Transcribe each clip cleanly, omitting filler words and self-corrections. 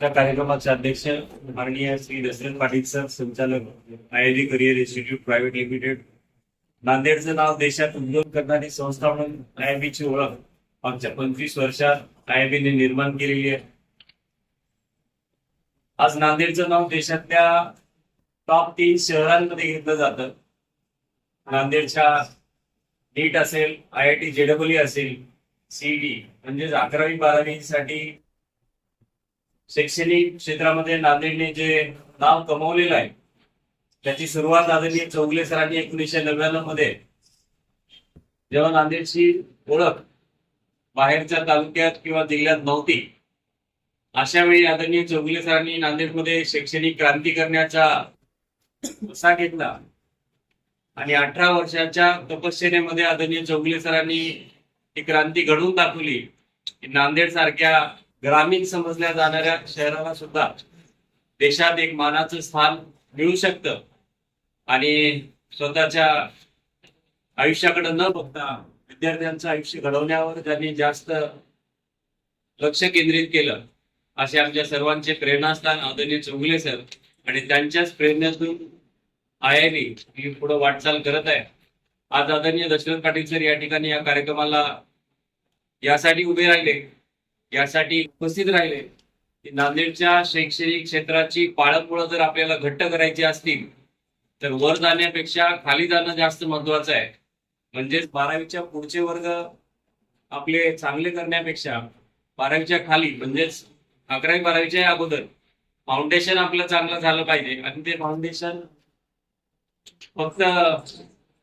त्या कार्यक्रमाचे अध्यक्ष माननीय श्री दशरथ पाटील सर, संचालक IIT career institute private limited. नांदेडचं नाव देशात उद्योग करणारी संस्था म्हणून आयआयबीची ओळख मागच्या 25 वर्षात आयआयबीने निर्माण केलेली आहे. आज नांदेडचं नाव देशातल्या टॉप 3 शहरांमध्ये घेतलं जातं. नांदेडच्या नीट असेल, आयआयटी जेडब्ल्यू असेल, सीईटी म्हणजेच 11वी-12वी साठी शैक्षणिक क्षेत्रामध्ये नांदेडने जे नाव कमवलेलं आहे त्याची सुरुवात आदरणीय चौगुले सरांनी 1999 मध्ये, जेव्हा नांदेडची ओळख बाहेरच्या तालुक्यात किंवा जिल्ह्यात नव्हती, अशा वेळी आदरणीय चौगुले सरांनी नांदेडमध्ये शैक्षणिक क्रांती करण्याचा वसा घेतला आणि 18 वर्षाच्या तपश्चर्येमध्ये आदरणीय चौगुले सरांनी ही क्रांती घडवून दाखवली की नांदेड सारख्या ग्रामीण समजल्या जाणाऱ्या शहराला सुद्धा देशात एक मानाचं स्थान मिळू शकतं. आणि स्वतःच्या आयुष्याकडे न बघता विद्यार्थ्यांचं आयुष्य घडवण्यावर त्यांनी जास्त लक्ष केंद्रित केलं. असे आमच्या सर्वांचे प्रेरणास्थान आदरणीय चौगुले सर, आणि त्यांच्याच प्रेरणेतून आयआयबी ही पुढे वाटचाल करत आहे. आज आदरणीय दशरथ पाटील सर या ठिकाणी या कार्यक्रमाला यासाठी उभे राहिले, यासाठी उपस्थित राहिले की नांदेडच्या शैक्षणिक क्षेत्राची पाळंमुळं जर आपल्याला घट्ट करायची असतील तर वर जाण्यापेक्षा खाली जाणं जास्त महत्वाचं आहे. म्हणजेच 12वीच्या पुढचे वर्ग आपले चांगले करण्यापेक्षा 12वीच्या खाली म्हणजेच 11वी-12वीच्या अगोदर फाउंडेशन आपलं चांगलं झालं पाहिजे. आणि ते फाउंडेशन फक्त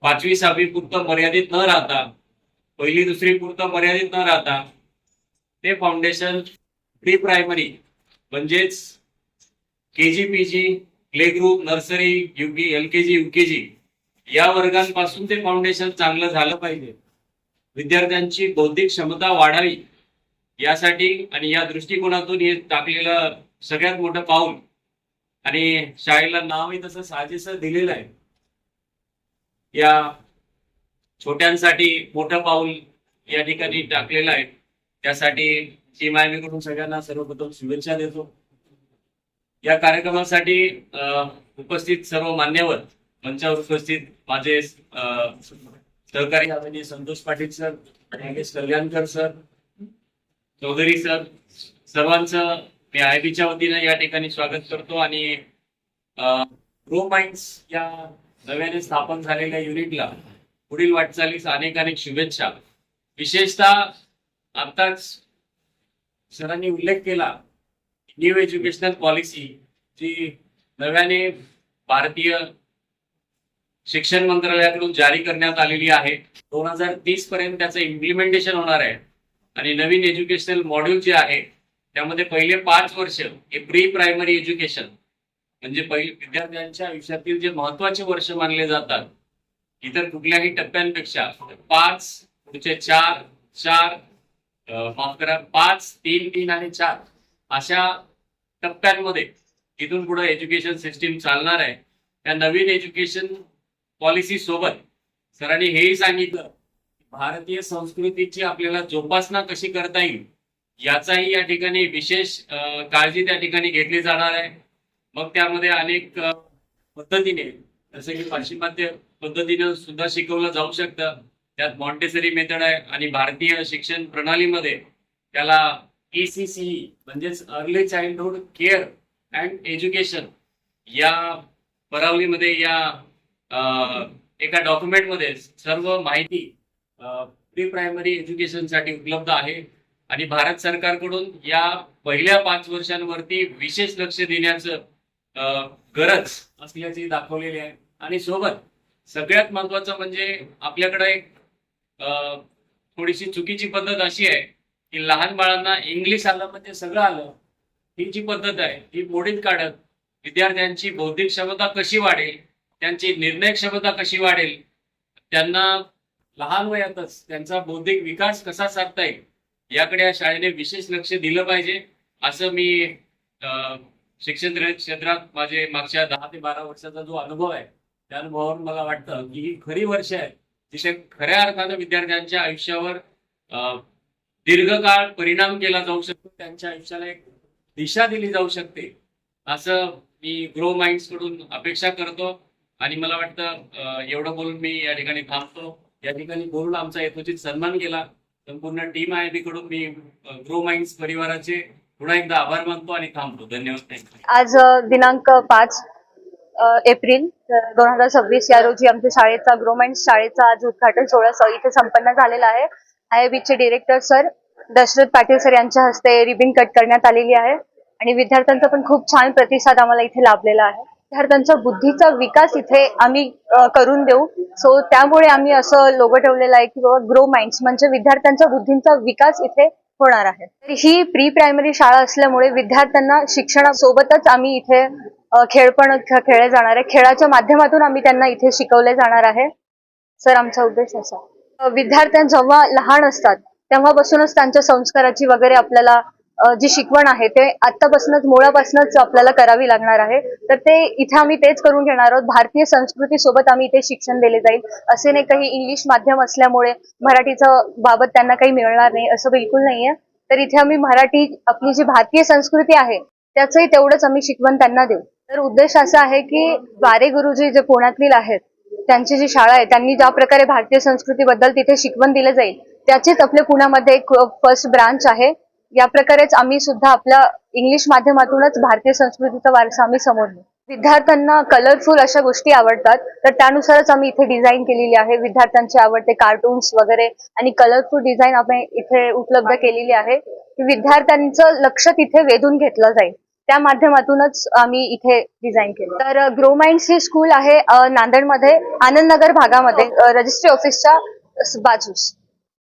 5वी-6वी पुरतं मर्यादित न राहता, 1ली-2री पुरतं मर्यादित न राहता, ते फाउंडेशन प्री प्रायमरी म्हणजेच KG, PG, play group, nursery, LKG, UKG या वर्गांपासून ते फाउंडेशन चांगलं झालं पाहिजे. विद्यार्थ्यांची बौद्धिक क्षमता वाढावी यासाठी आणि या दृष्टिकोनातून हे टाकलेलं सगळ्यात मोठं पाऊल, आणि शाळेला नावही तसं साजेसं दिलेलं आहे. या छोट्यांसाठी मोठं पाऊल या ठिकाणी टाकलेलं आहे. त्यासाठी टीम आयबीकडून सगळ्यांना सर्वप्रथम शुभेच्छा देतो. या कार्यक्रमासाठी उपस्थित सर्व मान्यवर, मंचावर उपस्थित माझे सहकारी आदरणीय Santosh Patil sir, Nagesh Kalyankar sir, Chaudhari sir, सर्वांचं मी आयबीच्या वतीने या ठिकाणी स्वागत करतो. आणि प्रो माइंड्स या नव्याने स्थापन झालेल्या युनिटला पुढील वाटचालीस अनेक अनेक शुभेच्छा. विशेषतः आताच सरांनी उल्लेख केला, न्यू एज्युकेशनल पॉलिसी जी नव्याने भारतीय शिक्षण मंत्रालयाकडून जारी करण्यात आलेली आहे, 2030 पर्यंत त्याचं इम्प्लिमेंटेशन होणार आहे. आणि नवीन एज्युकेशनल मॉड्यूल जे आहे त्यामध्ये पहिले 5 वर्ष हे प्री प्रायमरी एज्युकेशन म्हणजे विद्यार्थ्यांच्या आयुष्यातील जे महत्वाचे वर्ष मानले जातात, इतर कुठल्याही टप्प्यांपेक्षा 5, पुढचे 4, माफ करा, 5, 3 आणि 4 अशा टप्प्यांमध्ये इथून पुढे एज्युकेशन सिस्टीम चालणार आहे. त्या नवीन एज्युकेशन पॉलिसी सोबत सरांनी हेही सांगितलं, भारतीय संस्कृतीची आपल्याला जोपासना कशी करता येईल याचाही या ठिकाणी विशेष काळजी त्या ठिकाणी घेतली जाणार आहे. मग त्यामध्ये अनेक पद्धतीने, जसं की पाश्चिमात्य पद्धतीने सुद्धा शिकवलं जाऊ शकतं. त्यात मॉन्टेसरी मेथड आहे आणि भारतीय शिक्षण प्रणालीमध्ये त्याला ECCE म्हणजेच early childhood care and education या परावलीमध्ये, या एका डॉक्युमेंटमध्ये सर्व माहिती प्री प्रायमरी एज्युकेशन साठी उपलब्ध आहे. आणि भारत सरकारकडून या पहिल्या 5 वर्षांवरती विशेष लक्ष देण्याचं गरज असल्याचे दाखवलेले आहे. आणि सोबत सगळ्यात महत्वाचं म्हणजे आपल्याकडे एक थोडीशी चुकीची पद्धत अशी आहे की लहान बाळांना इंग्लिश आलं म्हणजे सगळं आलं, ही जी पद्धत आहे ही मोडीत काढत विद्यार्थ्यांची बौद्धिक क्षमता कशी वाढेल, त्यांची निर्णय क्षमता कशी वाढेल, त्यांना लहान वयातच त्यांचा बौद्धिक विकास कसा साधता येईल याकडे या शाळेने विशेष लक्ष दिलं पाहिजे, असं मी शिक्षण क्षेत्रात माझे मागच्या 10 ते 12 वर्षाचा जो अनुभव आहे त्या अनुभवावरून मला वाटतं की ही खरी वर्ष आहे जिथे खऱ्या अर्थानं विद्यार्थ्यांच्या आयुष्यावर दीर्घकाळ परिणाम केला जाऊ शकतो, त्यांच्या आयुष्याला एक दिशा दिली जाऊ शकते असं मी ग्रो माइंड्स कडून अपेक्षा करतो. आणि मला वाटतं एवढं बोलून मी या ठिकाणी थांबतो. या ठिकाणी बोलून आमचा यथोचित सन्मान केला. संपूर्ण टीम आय बी कडून मी ग्रो माइंड्स परिवाराचे पुन्हा एकदा आभार मानतो आणि थांबतो. धन्यवाद. थँक्यू. आज दिनांक 5 एप्रिल 2026 या रोजी आमच्या शाळेचा ग्रोमाइंड शाळेचा आज उद्घाटन सोहळा इथे संपन्न झालेला आहे. आयबीचे director sir Dashrath Patil sir यांच्या हस्ते रिबिन कट करण्यात आलेली आहे आणि विद्यार्थ्यांचा पण खूप छान प्रतिसाद आम्हाला इथे लाभलेला आहे. विद्यार्थ्यांचा बुद्धीचा विकास इथे आम्ही करून देऊ. सो त्यामुळे आम्ही असं लोगो ठेवलेलं आहे की बाबा ग्रो माइंड्स म्हणजे विद्यार्थ्यांच्या बुद्धींचा विकास इथे होणार आहे. तर ही प्री प्रायमरी शाळा असल्यामुळे विद्यार्थ्यांना शिक्षणासोबतच आम्ही इथे खेळ पण खेळले जाणार आहे. खेळाच्या माध्यमातून आम्ही त्यांना इथे शिकवले जाणार आहे. सर आमचा उद्देश असा विद्यार्थ्यांना जेव्हा लहान असतात तेव्हापासूनच त्यांच्या संस्काराची वगैरे आपल्याला जी शिकवण आहे ते आतापासूनच मुळापासूनच आपल्याला करावी लागणार आहे. तर ते इथे आम्ही तेच करून घेणार आहोत. भारतीय संस्कृती सोबत आम्ही इथे शिक्षण दिले जाईल. असे नाही काही इंग्लिश माध्यम असल्यामुळे मराठीचं बाबत त्यांना काही मिळणार नाही असं बिलकुल नाहीये. तर इथे आम्ही मराठी आपली जी भारतीय संस्कृती आहे त्याचंही तेवढंच आम्ही शिकवण त्यांना देऊ. तर उद्देश असा आहे की वारे गुरुजी जे पुण्यातील आहेत त्यांची जी शाळा आहे त्यांनी ज्या प्रकारे भारतीय संस्कृतीबद्दल तिथे शिकवण दिलं जाईल त्याचीच आपल्या पुण्यामध्ये एक फर्स्ट ब्रांच आहे. या प्रकारेच आम्ही सुद्धा आपल्या इंग्लिश माध्यमातूनच भारतीय संस्कृतीचा वारसा आम्ही समोर नेऊ. विद्यार्थ्यांना कलरफुल अशा गोष्टी आवडतात तर त्यानुसारच आम्ही इथे डिझाईन केलेली आहे. विद्यार्थ्यांचे आवडते कार्टून्स वगैरे आणि कलरफुल डिझाईन आपण इथे उपलब्ध केलेली आहे. विद्यार्थ्यांचं लक्ष तिथे वेधून घेतलं जाईल त्या माध्यमातूनच आम्ही इथे डिझाईन केलं. तर ग्रो माइंड्स ही स्कूल आहे नांदेडमध्ये आनंदनगर भागामध्ये रजिस्ट्री ऑफिसच्या बाजूस.